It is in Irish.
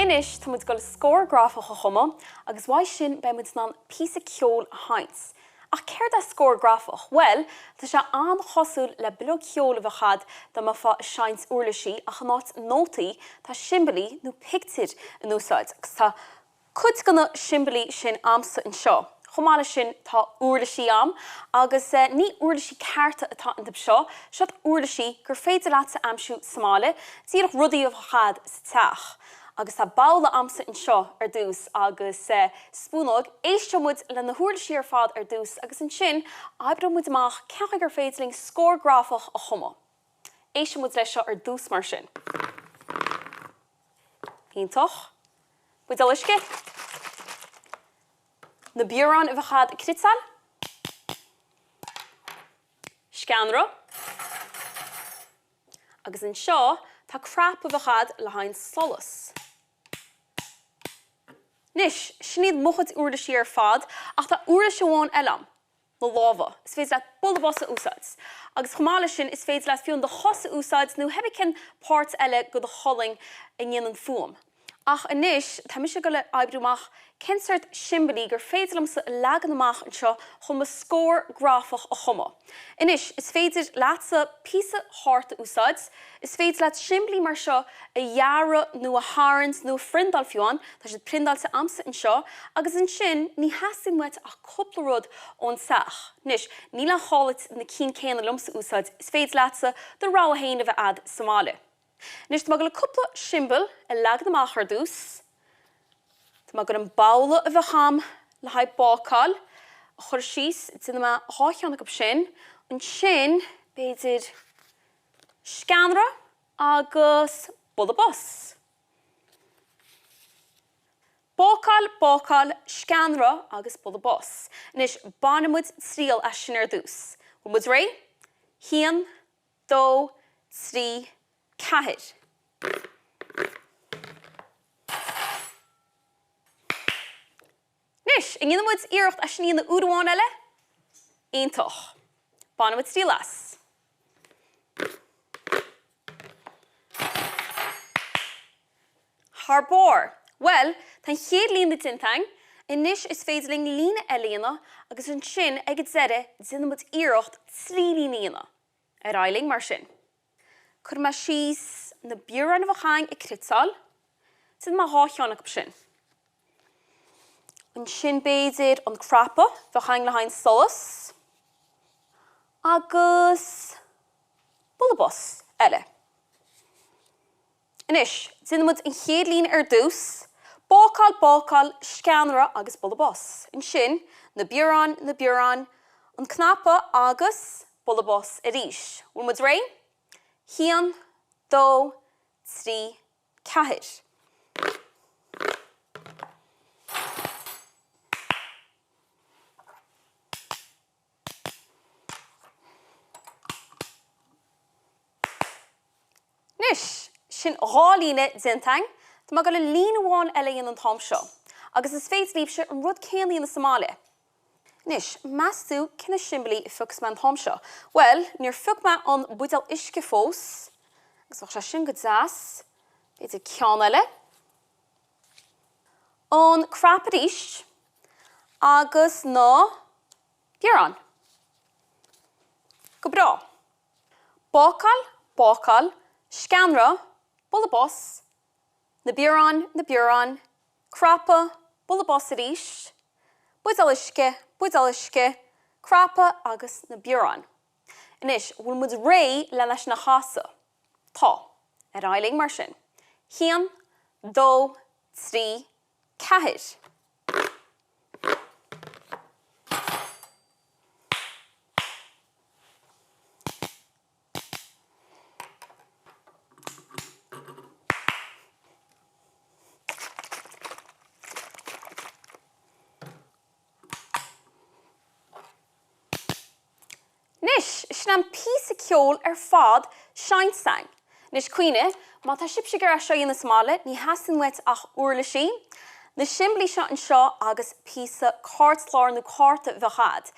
Inis tá muid go scór grafach a chumadh agus bhaid sin be muid ná píosa ceol a haint. Ach céir de scór grafach? Well, tá sé an-chosúil le bilog ceol a bhechad dá má fá seaint uirlisí a chanáit nótaí tá simbalaí nó pictiúir in úsáid agus tá cud gona simbalaí sin amsa an seo. Chumála sin tá uirlisí am, agus ní uirlisí cearta atá an dib seo uirlisí gur féidir leat sa amsú Somália, tíoch rudaí a bhechad sa teach. Agus tá bála amsa in seo ar dús agus spúnog éistemuid le na huirlisí ar fad ar dús agus an sin aibremuid amach ceach gur féidling scór grafach a chumadh. Éistemuid lei seo ar dús mar sin. Iontoch, buid uisce. Na búrán a bhechad critsal. Scanra. Agus an seo tá crap a bhechad le hain solas. Nis, sníad muchad uirlisí ar fad, ach tá uirlisí bháin elam, na láva. Is féidir leat bulbos a úsáid. Agus chumála sin is féidir leat fiún de chos a úsáid nó hebicin páirt eile go de choling in dhéanaan fuam. Ach inis, tá mis go le aibrúach cinsart simbalaí gur féidir sa legan amach an seo chuma scór grafach a chumadh. Inis, is féidir leat sa píosa háirta úsáid, is féidir leat simbalaí mar seo a dheara nó a háirns nó frindal fiúin, tá sé prindal sa amsa an seo, agus an sin ní heasí muid a cúpla rud ón seach. Nis, ní le hálit na cín céanna lumsa úsáid, is féidir leat sa do rá a héana bheith ad Somália. Nis, tá má go le cúpla simbal a legan amach ar dús, tá má go an bála a bheitham le haid bácáil, a chur síos, it's in ma háithánach go sin, an sin beidir scanra agus bulabos. Bácáil, scanra agus bulabos. Nis, banamud tríal a sin ar dús. Bumud ré, hían, dó, trí, ceithir. Nis, in ghinamud iirecht a sníon na údháin eile? Iontoch. Banamud trílas. Harbór. Well, tá chéad líon na tintang, inis is féidirling lína eilíona agus an sin ag zere dinamud iirecht trí lína. Ar ailing mar sin. Cur ma síos na búrán a bhchain i critsal, sin ma háithánach sin. An sin beidir an crappa bhchain le hain solas, agus bulabos eile. Inis, dinamud in chéad lín ar dús, bácáil, scanra agus bulabos. In sin, na búrán, an knappa agus bulabos a ríis. Bhfuilmud ré? Hían, dó, trí, ceithir. Nis, sin rálíne zintang, tá má go le lína bháin eile an tám seo, agus is féidir líbse an rud céalaí na Somália. Nis, measú cinna simbalaí i fuchs me an tám seo. Well, níor fug me an buidal isce fós, agus bhach sé sin go deas, beidir ceann eile, an crappa ríis, agus ná búrán. Go brá. Bácáil, scanra, bulabos, na búrán, crappa, bulabos a ríis, buidal isce, crappa agus na búrán. Inis, bhfuilmud ré le leis na chása. Tá, ar ailing mar sin. Hían, dó, trí, ceithir. Nis, sin an píosa ceol ar fad seaint sang. Nis cuine, má tá sibse gur a seo na Somália, ní hasan wet ach uirlisí, na simbalaí seo an seo agus píosa cártláir nó cárta bhechad.